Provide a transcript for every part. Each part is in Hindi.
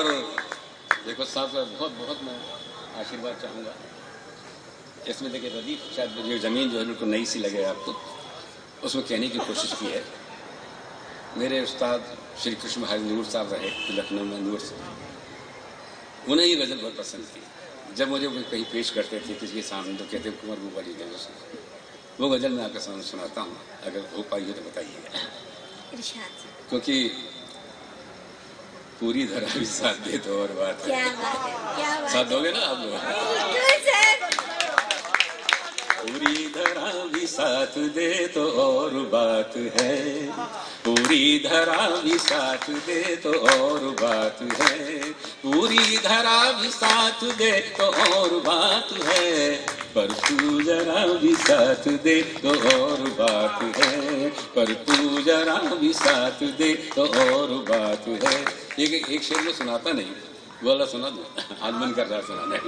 और देखो साहब बहुत बहुत मैं आशीर्वाद चाहूँगा इसमें। देखिए प्रदीप शायद जो ज़मीन जो है बिल्कुल नई सी लगे आपको, उसमें कहने की कोशिश की है। मेरे उस्ताद श्री कृष्ण महाराज नूर साहब रहे लखनऊ में, नूर से उन्हें ये गज़ल बहुत पसंद थी। जब मुझे वो कहीं पेश करते थे किसी के सामने तो कहते कुंवर वो वाली गज़ल, वो गज़ल मैं आपके सामने सुनाता हूँ, अगर हो पाइए तो बताइएगा। क्योंकि पूरी धरा भी साथ दे तो और बात है। क्या बात है, क्या बात साथ दोगे ना आप लोग? पूरी धरा भी साथ दे तो और बात है, पूरी धरा भी साथ दे तो और बात है, पूरी धरा भी साथ दे तो और बात है, पर तू जरा भी साथ दे तो और बात है, पर तू जरा भी साथ दे तो और बात है। एक शेर में सुनाता नहीं, बोला सुना दो, आज मन कर रहा सुनाने,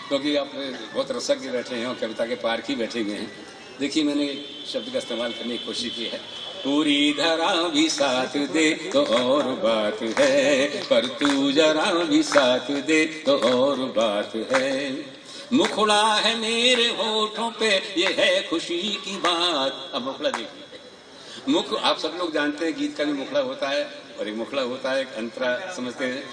क्योंकि आप बहुत रसज्ञ बैठे हैं और कविता के पारखी बैठे हुए हैं। देखिए मैंने शब्द का इस्तेमाल करने की कोशिश की है। पूरी धरा भी साथ दे तो और बात है, पर तू जरा भी साथ दे तो और बात है। मुखड़ा है मेरे होठों पे ये है खुशी की बात। अब मुखड़ा देखिए, मुख आप सब लोग जानते हैं गीत का भी मुखड़ा होता है और एक मुखड़ा होता है, एक अंतरा समझते हैं।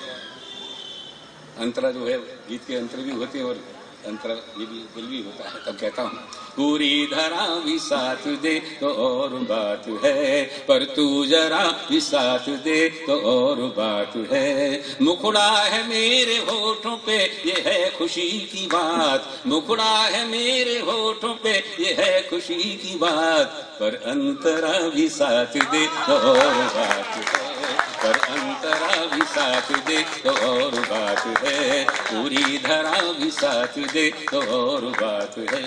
अंतरा जो है गीत के अंतर भी होते हैं और अंतरा ये भी दिल भी होता है। तब कहता हूँ पूरी धरा भी साथ दे तो और बात है, पर तू जरा भी साथ दे तो और बात है। मुखड़ा है मेरे होठों पे ये है खुशी की बात, मुखड़ा है मेरे होठों पे ये है खुशी की बात, पर अंतरा भी साथ दे तो और बात है, पर अंतरा भी साथ दे तो और बात है, पूरी धरा भी साथ दे तो और बात है।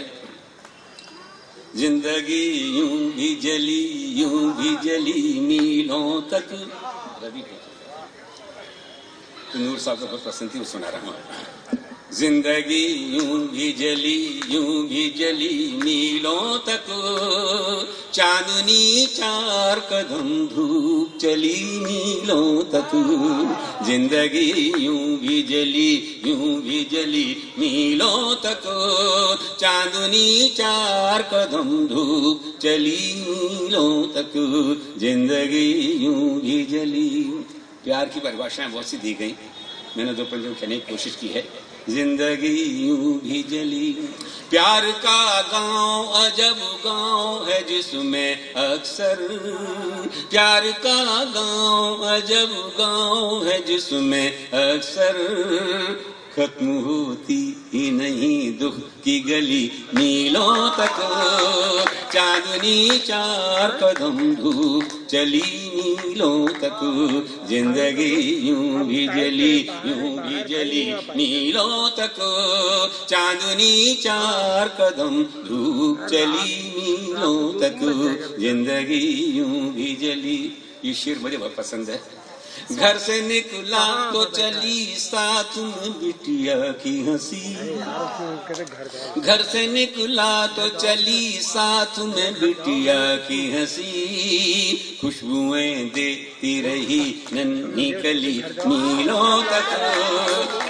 जिंदगी यूं भी जली मीलों तक। रवि तो नूर साहब को बहुत पसंद थी, वो सुना रहा हूँ। जिंदगी यूं भी जली मीलों तक, चांदनी चार कदम धूप चली मीलों तक। जिंदगी यूं भी जली मीलों तक, चांदनी चार कदम धूप चली मीलों तक। जिंदगी यूं भी जली। प्यार की परिभाषाएं बहुत सी दी गई, मैंने दो पंजों कहने की कोशिश की है। जिंदगी यूं भी जली। प्यार का गांव अजब गांव है जिसमें अक्सर, प्यार का गांव अजब गांव है जिसमें अक्सर खत्म होती ही नहीं दुख की गली मीलों तक। चांदनी चार कदम धूप चली मीलों तक। जिंदगी यूं भी जली मीलों तक। चांदनी चार कदम धूप चली मीलों तक। जिंदगी यूं भी जली। ये शेर मुझे बहुत पसंद है। घर से निकला तो चली साथ में बिटिया की हंसी, घर से निकला तो चली साथ में बिटिया की हंसी। खुशबुएं देती रही नन्ही कली मीलों तक।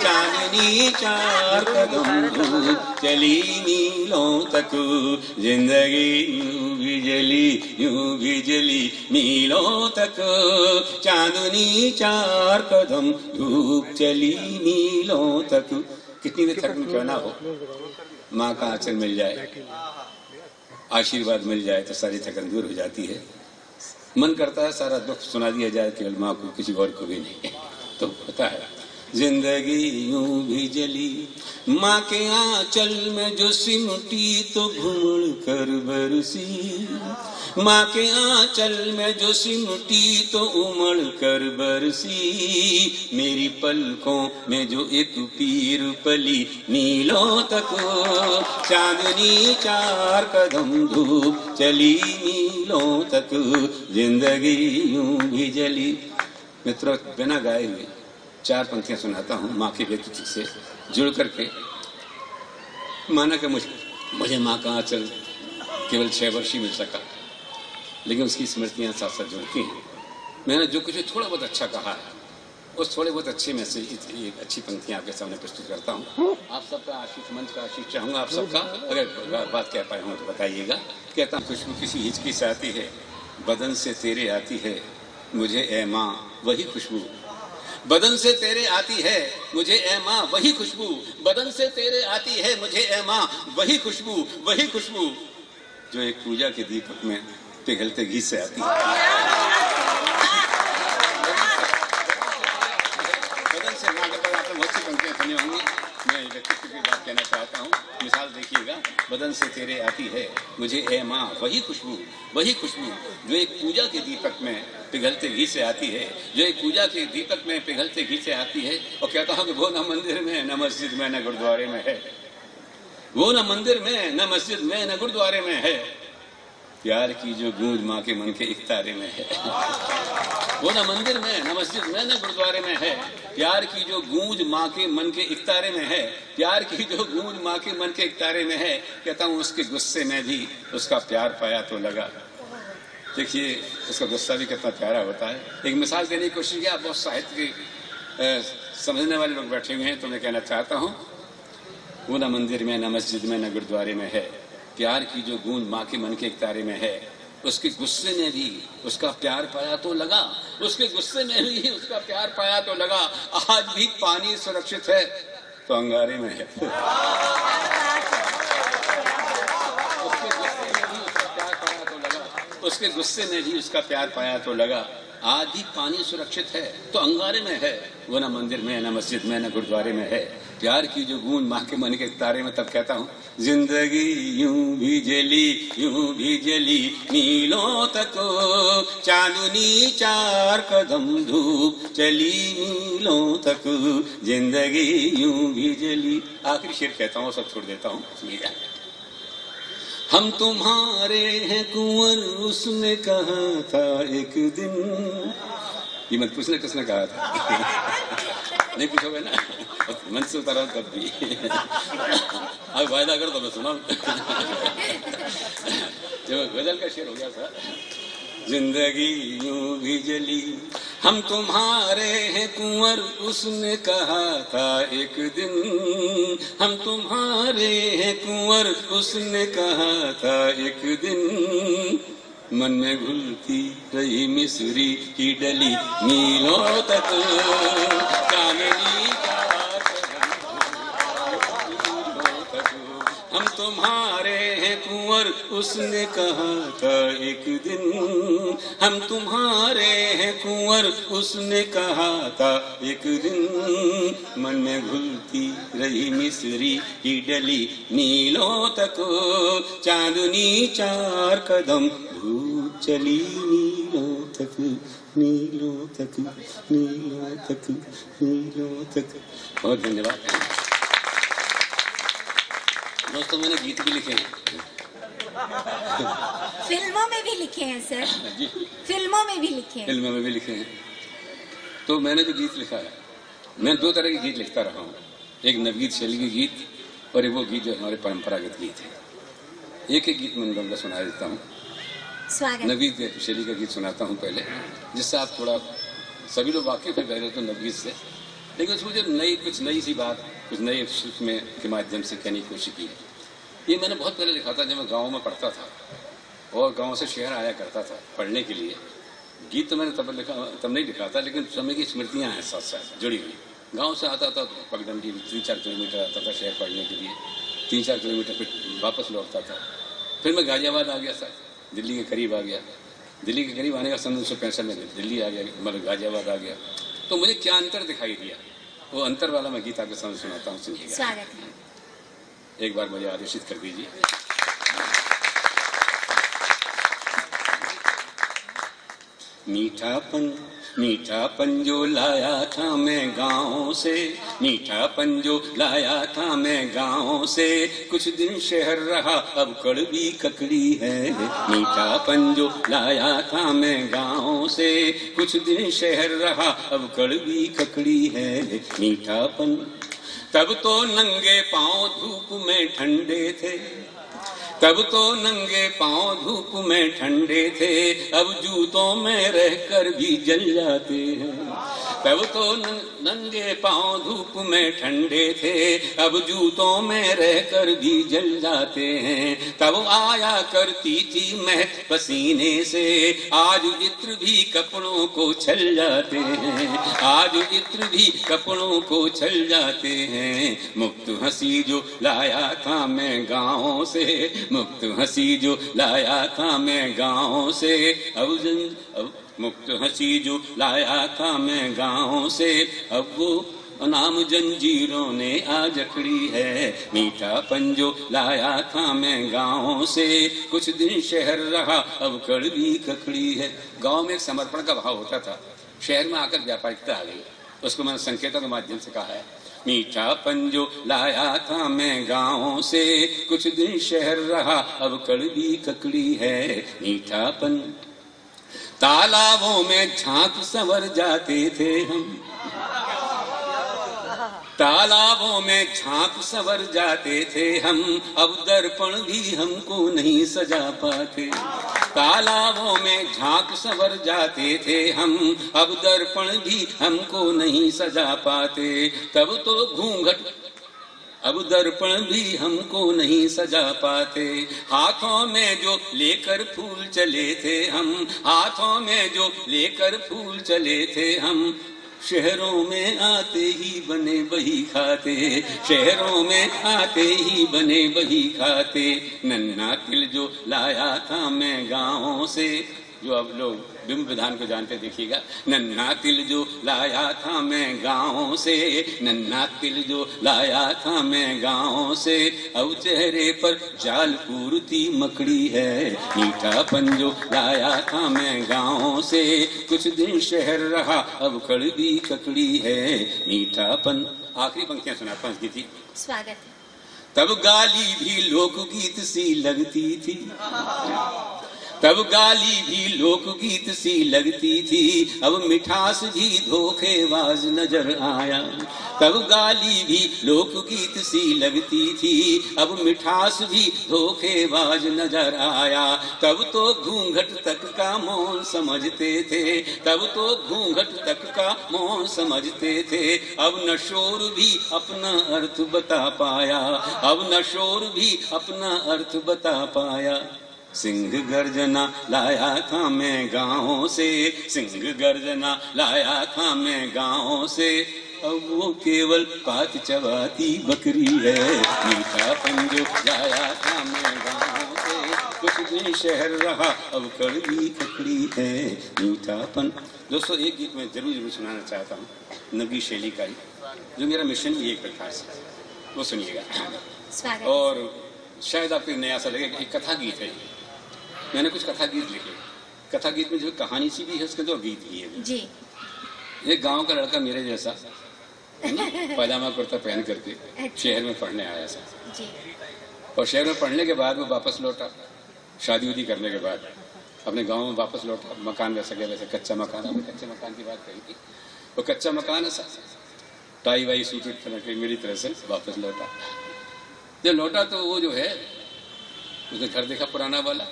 चांदनी चार कदम धूप चली मीलों तक। जिंदगी यूं भी जली मीलों तक। चांदनी चार कदम धूप चली मीलों तक। कितनी भी थकन क्यों ना हो, माँ का आंचल मिल जाए, आशीर्वाद मिल जाए तो सारी थकन दूर हो जाती है। मन करता है सारा दुख सुना दिया जाए केवल माँ को, किसी और को भी नहीं, तो होता है। जिंदगी यूं भी जली। माँ के आंचल में जो सिमटी तो घुमड़ कर बरसी। माँ के आंचल में जो सिमटी तो उमड़ कर बरसी। मेरी पलकों में जो एक पीर पली मीलों तक। चांदनी चार कदम धूप चली मीलों तक। जिंदगी यूं भी जली। मित्रों, बिना गाए हुए चार पंक्तियां सुनाता हूँ माँ के व्यक्तित्व से जुड़ करके। माना कि मुझे माँ का आंचल केवल 6 वर्ष ही मिल सका, लेकिन उसकी स्मृतियां साथ साथ जुड़ती हैं। मैंने जो कुछ थोड़ा बहुत अच्छा कहा है उस थोड़े बहुत अच्छे में से एक अच्छी पंक्तियां आपके सामने प्रस्तुत करता हूँ। आप सबका आशीष, मंच का आशीष चाहूँगा आप सबका, अगर बात कह पाए हों तो बताइएगा। कहता हूँ, खुशबू किसी हिचकी से आती है, बदन से तेरे आती है मुझे ए माँ वही खुशबू। बदन से तेरे आती है मुझे ए माँ वही खुशबू, बदन से तेरे आती है मुझे ए माँ वही खुशबू, वही खुशबू जो एक पूजा के दीपक में पिघलते घी से आती है। बदन से ना कर आपने बहुत सी पंक्तियां सुनी होंगी, मैं व्यक्तित्व की बात कहना चाहता हूँ। मिसाल देखिएगा, बदन से तेरे आती है मुझे ए माँ वही खुशबू, वही खुशबू जो एक पूजा के दीपक में पिघलते घी से आती है, जो एक पूजा के दीपक में पिघलते घी से आती है। और कहता हूँ कि वो न मंदिर में, न मस्जिद में, न गुरुद्वारे में है। वो न मंदिर में, न मस्जिद में, न गुरुद्वारे में है। प्यार की जो गूंज माँ के मन के इकतारे में है। वो न मंदिर में, न मस्जिद में, न गुरुद्वारे में है। प्यार की जो गूंज माँ के मन के इकतारे में है। प्यार की जो गूंज माँ के मन के इकतारे में है। कहता हूँ, उसके गुस्से में भी उसका प्यार पाया तो लगा। देखिए, उसका गुस्सा भी कितना प्यारा होता है। एक मिसाल देने की कोशिश किया। बहुत साहित्य के समझने वाले लोग बैठे हुए हैं, तो मैं कहना चाहता हूँ, वो न मंदिर में, न मस्जिद में, न गुरुद्वारे में है। प्यार की जो गूंज माँ के मन के इकतारे में है। उसके गुस्से में भी उसका प्यार पाया तो लगा। उसके गुस्से में भी उसका प्यार पाया तो लगा। आज भी पानी सुरक्षित है तो अंगारे में है। उसके गुस्से में भी उसका प्यार पाया तो लगा। आज भी पानी सुरक्षित है तो अंगारे में है। वो न मंदिर में, न मस्जिद में, न गुरुद्वारे में है। प्यार की जो गूंज माँ के मन के तारे में। तब कहता हूँ, जिंदगी यूं भी जली मीलों तक, चांदनी चार कदम धूप चली मीलों तक, जिंदगी यूं भी जली। आखिरी शेर कहता हूँ, सब छोड़ देता हूँ। हम तुम्हारे हैं कुंवर, उसने कहा था एक दिन। ये मत पूछना किसने कहा था। नहीं पूछोगे ना, मन से उतारा तब भी। अब वायदा कर दो, मैं सुना। जब गजल का शेर हो गया था, जिंदगी यूं भी जली, हम तुम्हारे हैं कुंवर, उसने कहा था एक दिन। हम तुम्हारे हैं कुंवर, उसने कहा था एक दिन। मन में घुलती रही मिस्री की डली मीलों तक, चांदनी हम तुम्हारे हैं कुंवर, उसने कहा था एक दिन। हम तुम्हारे हैं कुंवर, उसने कहा था एक दिन। मन में घुलती रही मिस्री की डली नीलों तक, चांदनी चार कदम धूप चली नीलों तक, नीलों तक, नीलों तक, नीलों तक। बहुत धन्यवाद दोस्तों। मैंने गीत भी लिखे हैं, फिल्मों में भी लिखे हैं सर। फिल्मों में भी लिखे हैं। फिल्मों में भी लिखे हैं। तो मैंने जो गीत लिखा है, मैं दो तरह के गीत लिखता रहा हूँ। एक नवगीत शैली के गीत और एक वो गीत जो हमारे परंपरागत गीत है। एक गीत मैं उनका सुना देता हूँ। नवगीत शैली का गीत सुनाता हूँ पहले, जिससे आप थोड़ा, सभी लोग वाकिफ है पहले तो नवगीत से, लेकिन उसमें जो कुछ नई सी बात, कुछ नए शिल्प में के माध्यम से कहने की कोशिश की। ये मैंने बहुत पहले लिखा था, जब मैं गाँव में पढ़ता था और गाँव से शहर आया करता था पढ़ने के लिए। गीत तो मैंने तब नहीं लिखा था, लेकिन समय की स्मृतियाँ हैं साथ साथ जुड़ी हुई। गाँव से आता था तो पगडंडी 3-4 किलोमीटर आता था शहर पढ़ने के लिए, 3-4 किलोमीटर फिर वापस लौटता था। फिर मैं गाजियाबाद आ गया था, दिल्ली के करीब आ गया। दिल्ली के करीब आने का सन 1965 में दिल्ली आ गया, मतलब गाजियाबाद आ गया। तो मुझे क्या अंतर दिखाई दिया, वो अंतर वाला मैं गीत आपके सामने सुनाता हूँ, सुनिएगा। स्वागत है। एक बार मुझे आदेशित कर दीजिए। मीठापन जो लाया था मैं गाँव से, मीठापन जो लाया था मैं गाँव से, कुछ दिन शहर रहा अब कड़वी ककड़ी है। मीठापन जो लाया था मैं गाँव से, कुछ दिन शहर रहा अब कड़वी ककड़ी है। मीठापन तब तो नंगे पाँव धूप में ठंडे थे, तब तो नंगे पाँव धूप में ठंडे थे, अब जूतों में रहकर भी जल जाते हैं। तब तो नंगे पांव धूप में ठंडे थे, अब जूतों में रहकर भी जल जाते हैं। तब आया करती थी महक पसीने से, आज इत्र भी कपड़ों को छल जाते हैं, आज इत्र भी कपड़ों को छल जाते हैं। मुक्त हंसी जो लाया था मैं गाँव से, मुक्त हंसी जो लाया था मैं गाँव से, अब मुक्त हंसी जो लाया था मैं गाँव से, अब वो नाम जंजीरों ने आ जकड़ी है। मीठापन जो लाया था मैं गाँव से, कुछ दिन शहर रहा अब कड़वी ककड़ी है। गाँव में एक समर्पण का भाव होता था, शहर में आकर व्यापारिकता आ गई, उसको मैंने संकेतों के माध्यम से कहा है। मीठापन जो लाया था मैं गाँव से, कुछ दिन शहर रहा अब कड़वी ककड़ी है। मीठापन तालाबों में झांक संवर जाते थे हम, तालाबों में झांक संवर जाते थे हम, अब दर्पण भी हमको नहीं सजा पाते। तालाबों में झांक संवर जाते थे हम, अब दर्पण भी हमको नहीं सजा पाते। तब तो घूंघट अब दर्पण भी हमको नहीं सजा पाते। हाथों में जो लेकर फूल चले थे हम, हाथों में जो लेकर फूल चले थे हम, शहरों में आते ही बने वही खाते, शहरों में आते ही बने वही खाते। नन्हा तिल जो लाया था मैं गाँव से, जो अब लोग बिंब विधान को जानते देखिएगा। नन्हा तिल जो लाया था मैं गाँव से, नन्हा तिल जो लाया था मैं गाँव से, अब चेहरे पर जाल पूरती मकड़ी है। मीठापन जो लाया था मैं गाँव से, कुछ दिन शहर रहा अब कड़वी ककड़ी है। मीठापन। आखिरी पंक्तियां सुनाता हूं गीति। स्वागत है। तब गाली भी लोकगीत सी लगती थी, तब गाली भी लोकगीत सी लगती थी, अब मिठास भी धोखेबाज नजर आया। तब गाली भी लोकगीत सी लगती थी, अब मिठास भी धोखेबाज नजर आया। तब तो घूंघट तक का मौन समझते थे, तब तो घूंघट तक का मौन समझते थे, अब न शोर भी अपना अर्थ बता पाया, अब न शोर भी अपना अर्थ बता पाया। सिंह गर्जना लाया था मैं गाँव से, सिंह गर्जना लाया था मैं गाँव से, अब वो केवल पात चबाती बकरी है। मीठापन जो लाया था मैं गाँव से, कुछ दिन शहर रहा अब कड़वी ककड़ी है। मीठापन। दोस्तों एक गीत मैं जरूर सुनाना चाहता हूँ, नबी शैली का ही, जो मेरा मिशन भी एक प्रकार से, वो सुनिएगा। और शायद आपको नया सा लगेगा। एक कथा गीत है, मैंने कुछ कथा गीत लिखे। कथा गीत में जो कहानी सी भी है उसके तो गीत भी है जी। एक गांव का लड़का मेरे जैसा पैजामा कुर्ता पहन करके शहर में पढ़ने आया था जी। और शहर में पढ़ने के बाद वो वापस लौटा, शादी उदी करने के बाद अपने गांव में वापस लौटा। मकान वैसा गया, वैसे कच्चा मकान, आपने कच्चे मकान की बात कही थी, वो कच्चा मकान है, टाई वाई सूट मेरी तरह से वापस लौटा। जब लौटा तो वो जो है उसने घर देखा पुराना वाला,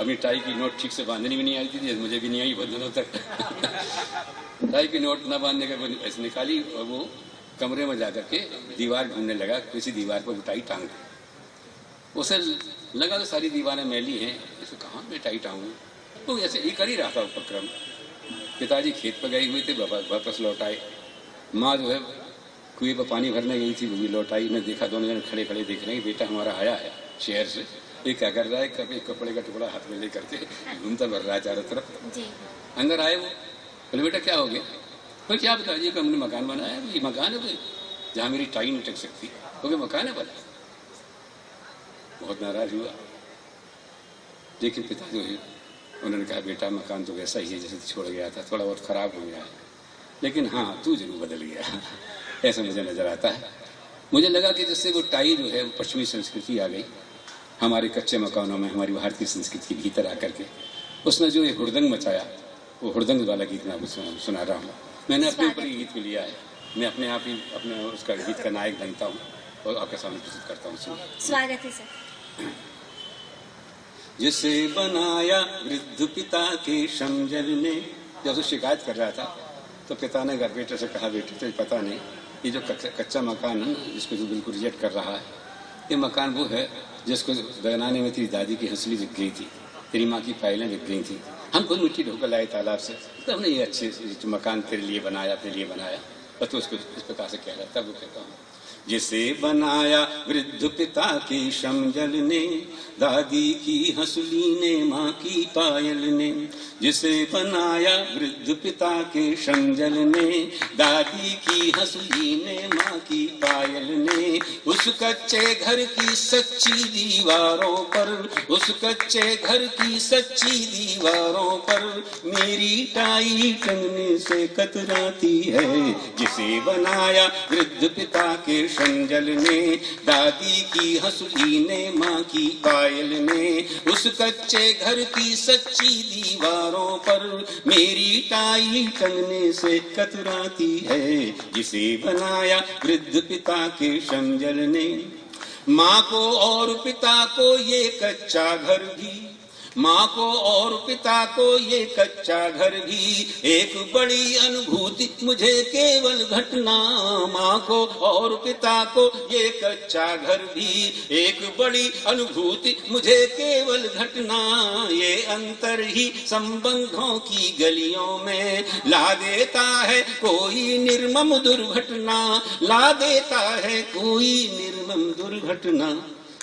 अपनी टाई की नोट ठीक से बांधनी भी नहीं आई थी, मुझे भी नहीं आई बहुत दिनों तक। टाई की नोट न बांधने के ऐसे निकाली और वो कमरे में जाकर के दीवार ढूंढने लगा, किसी दीवार पर टाई टांग दी। उसे लगा तो सारी दीवारें मैली हैं, इसे कहाँ मैं टाई टांगू। तो ऐसे ही कर ही रहा था उपक्रम। पिताजी खेत पर गए हुए थे, वापस लौट आए। माँ जो है कुएं पर पानी भरने गई थी, वो भी लौट आई। मैं देखा दोनों जन खड़े खड़े देख रहे हैं, बेटा हमारा आया है शहर से, ये क्या कर रहा है, कभी कपड़े का टुकड़ा हाथ में ले करके घूमता भर रहा है चारों तरफ जी। अंदर आए वो, बोले बेटा क्या हो गया? बोले क्या बता जी, हमने मकान बनाया है। ये मकान है भाई जहाँ मेरी टाई नहीं टक सकती, क्योंकि मकान है बना। बहुत नाराज हुआ, लेकिन पिता जो है उन्होंने कहा बेटा मकान तो वैसा ही है जैसे छोड़ गया था, थोड़ा बहुत खराब हो गया है, लेकिन हाँ तू जरूर बदल गया। ऐसा मुझे नजर आता है। मुझे लगा कि जिससे वो टाई जो है वो पश्चिमी संस्कृति आ गई हमारे कच्चे मकानों में, हमारी भारतीय संस्कृति के भीतर आकर के उसने जो ये हुड़दंग मचाया, वो हुड़दंग वाला गीत मैं आपको सुना रहा हूँ। मैंने अपने ऊपर ये गीत लिया है, मैं अपने आप ही अपने उसका गीत का नायक बनता हूँ और आपके सामने प्रस्तुत करता हूँ। स्वागत है सर। जिसे बनाया वृद्ध पिता के समझल ने, जब उसे शिकायत कर रहा था तो पिता ने बेटे से कहा, बेटे तो पता नहीं ये जो कच्चा मकान है ना जिसको तू बिल्कुल रिजेक्ट कर रहा है, ये मकान वो है जिसको बनाने में तेरी दादी की हंसली बिक गई थी, तेरी माँ की फाइलें बिक गई थी, हम खुद मिट्टी ढोकर लाए तालाब से, तो हमने ये अच्छे मकान तेरे लिए बनाया। और तो उसको इस प्रकार से कह रहा, तब वो कहता हूँ, जिसे बनाया वृद्ध पिता के श्रमजल ने, दादी की हंसली ने, माँ की पायल ने। जिसे बनाया वृद्ध पिता के श्रमजल ने, दादी की हंसली ने, माँ की पायल ने। उस कच्चे घर की सच्ची दीवारों पर, उस कच्चे घर की सच्ची दीवारों पर मेरी टाई टंगने से कतराती है। जिसे बनाया वृद्ध पिता के श्रमजल ने, दादी की हंसली ने, माँ की पायल ने। उस कच्चे घर की सच्ची दीवारों पर मेरी टाई टंगने से कतराती है। जिसे बनाया वृद्ध पिता के श्रमजल ने, माँ को और पिता को ये कच्चा घर भी, माँ को और पिता को ये कच्चा घर भी एक बड़ी अनुभूति मुझे केवल घटना। माँ को और पिता को ये कच्चा घर भी एक बड़ी अनुभूति मुझे केवल घटना। ये अंतर ही संबंधों की गलियों में ला देता है कोई निर्मम दुर्घटना, ला देता है कोई निर्मम दुर्घटना।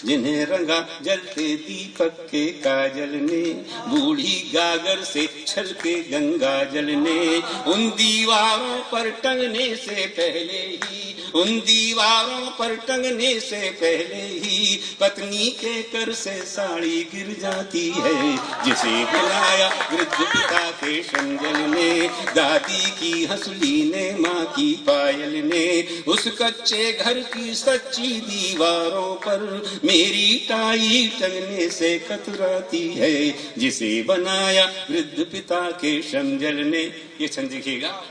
जिन्हें रंगा जलते दीपक के काजल ने, बूढ़ी गागर से छलके गंगा जल ने। उन दीवारों पर टंगने से पहले ही, उन दीवारों पर टंगने से पहले ही पत्नी के कर से साड़ी गिर जाती है। जिसे बनाया वृद्ध पिता के श्रमजल ने, दादी की हंसली ने, माँ की पायल ने। उस कच्चे घर की सच्ची दीवारों पर मेरी टाई टंगने से कतराती है। जिसे बनाया वृद्ध पिता के श्रमजल ने, ये छंद देखिएगा।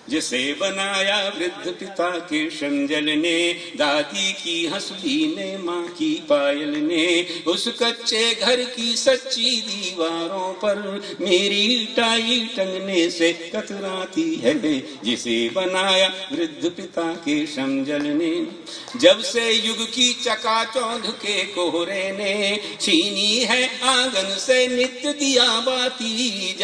जिसे बनाया वृद्ध पिता के श्रमजल ने, दादी की हंसली ने, माँ की पायल ने। उस कच्चे घर की सच्ची दीवारों पर मेरी टाई टंगने से कतराती है। जिसे बनाया वृद्ध पिता के श्रमजल ने। जब से युग की चकाचौंध के कोहरे ने छीनी है आंगन से नित्य दिया बाती,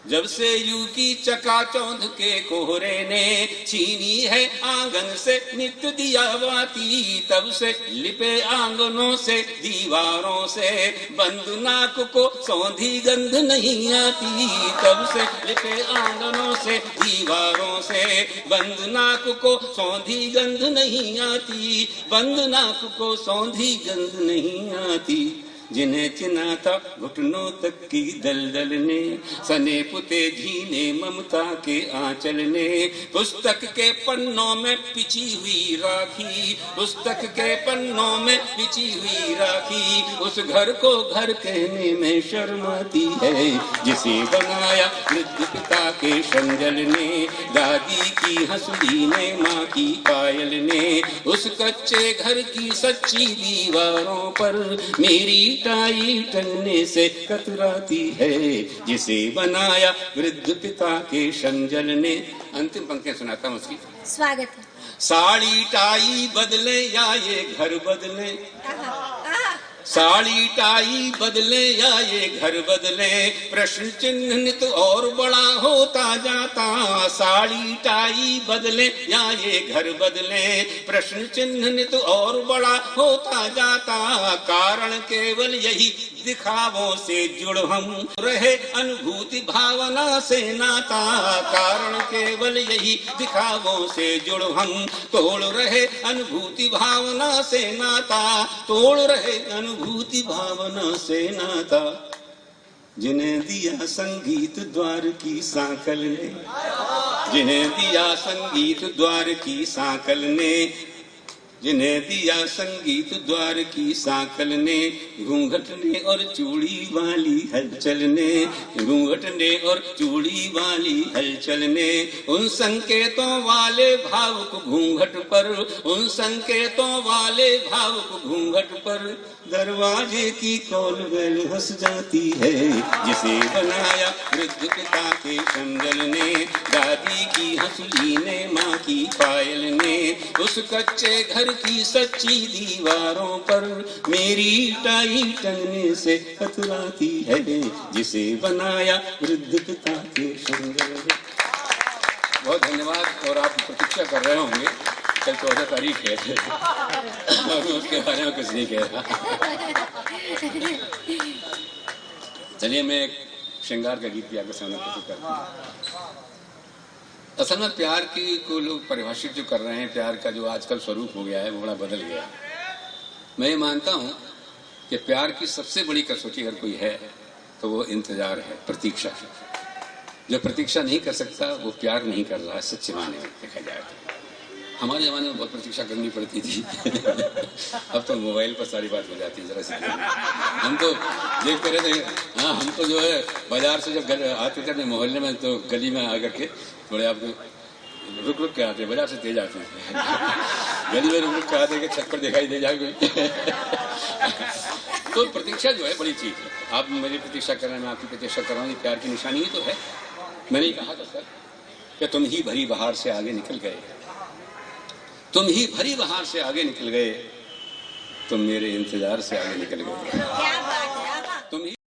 जब से युग की चकाचौंध के कोहरे ने छीनी है आंगन से नित्य दिया बाती, तब से लिपे आंगनों से दीवारों से बंद नाक को सौंधी गंध नहीं आती। तब से लिपे आंगनों से दीवारों से बंद नाक को सौंधी गंध नहीं आती, बंद नाक को सौंधी गंध नहीं आती। जिन्हें चिना था घुटनों तक की दलदल ने, सने पुते झीने ममता के आंचल ने। पुस्तक के पन्नों में पिची हुई राखी, पुस्तक के पन्नों में पिची हुई राखी उस घर को घर कहने में शर्माती है। जिसे बनाया वृद्ध पिता के श्रमजल ने, दादी की हंसली ने, माँ की पायल ने। उस कच्चे घर की सच्ची दीवारों पर मेरी टाई टंगने से कतराती है। जिसे बनाया वृद्ध पिता के श्रमजल ने। अंतिम पंक्ति सुनाता हूँ उसकी। स्वागत है। साड़ी टाई बदले या ये घर बदले, साड़ी टाई बदले या ये घर बदले, प्रश्न चिन्ह नित और बड़ा होता जाता। साड़ी टाई बदले या ये घर बदले, प्रश्न चिन्ह नित और बड़ा होता जाता। कारण केवल यही दिखावों से जुड़ हम रहे अनुभूति भावना से नाता। कारण केवल यही दिखावों से जुड़ हम तोड़ रहे अनुभूति भावना से नाता, तोड़ रहे अनुभूति भावना से नाता। जिन्हें दिया संगीत द्वार की सांकल ने, जिन्हें दिया संगीत द्वार की सांकल ने, जिन्हें दिया संगीत द्वार की सांकल ने। घूंघट ने और चूड़ी वाली हलचल ने, घूंघट ने और चूड़ी वाली हलचल ने। उन संकेतों वाले भावुक घूंघट पर, उन संकेतों वाले भावुक घूंघट पर दरवाजे की कौन बेल हंस जाती है, जिसे बनाया वृद्ध पिता के समझल ने, दादी की हंसली ने, माँ की पायल ने, उस कच्चे घर की सच्ची दीवारों पर मेरी टाई टंगने से कतराती है, जिसे बनाया वृद्ध पिता के समझल ने। बहुत धन्यवाद। और आप प्रतीक्षा कर रहे होंगे कल 14 तारीख है और मैं उसके बारे में कुछ नहीं कह रहा। चलिए मैं एक श्रृंगार का गीत भी आपके सामने प्रस्तुत करता हूँ। असल में प्यार की को लोग परिभाषित जो कर रहे हैं, प्यार का जो आजकल स्वरूप हो गया है वो बड़ा बदल गया है। मैं ये मानता हूँ कि प्यार की सबसे बड़ी कसौटी अगर कोई है तो वो इंतजार है, प्रतीक्षा। जो प्रतीक्षा नहीं कर सकता वो प्यार नहीं कर रहा है, सच्चे मायने में देखा जाए तो। हमारे ज़माने में बहुत प्रतीक्षा करनी पड़ती थी अब तो मोबाइल पर सारी बात हो जाती है जरा सी। हम तो देखते रहते हैं। हाँ, हम तो जो है बाजार से जब आते थे अपने मोहल्ले में तो गली में आकर के थोड़े आपको रुक रुक के आते, बाजार से तेज आते थे गली में रुक रुक के आते कि छत पर दिखाई दे जाए तो प्रतीक्षा जो है बड़ी चीज़ है। आप मेरी प्रतीक्षा कर रहे हैं, मैं आपकी प्रतीक्षा कर रहा हूँ, ये प्यार की निशानी ही तो है। मैंने कहा था सर कि तुम ही भरी बहार से आगे निकल गए, तुम ही भरी बहार से आगे निकल गए, तुम मेरे इंतजार से आगे निकल गए। क्या बात है। तुम ही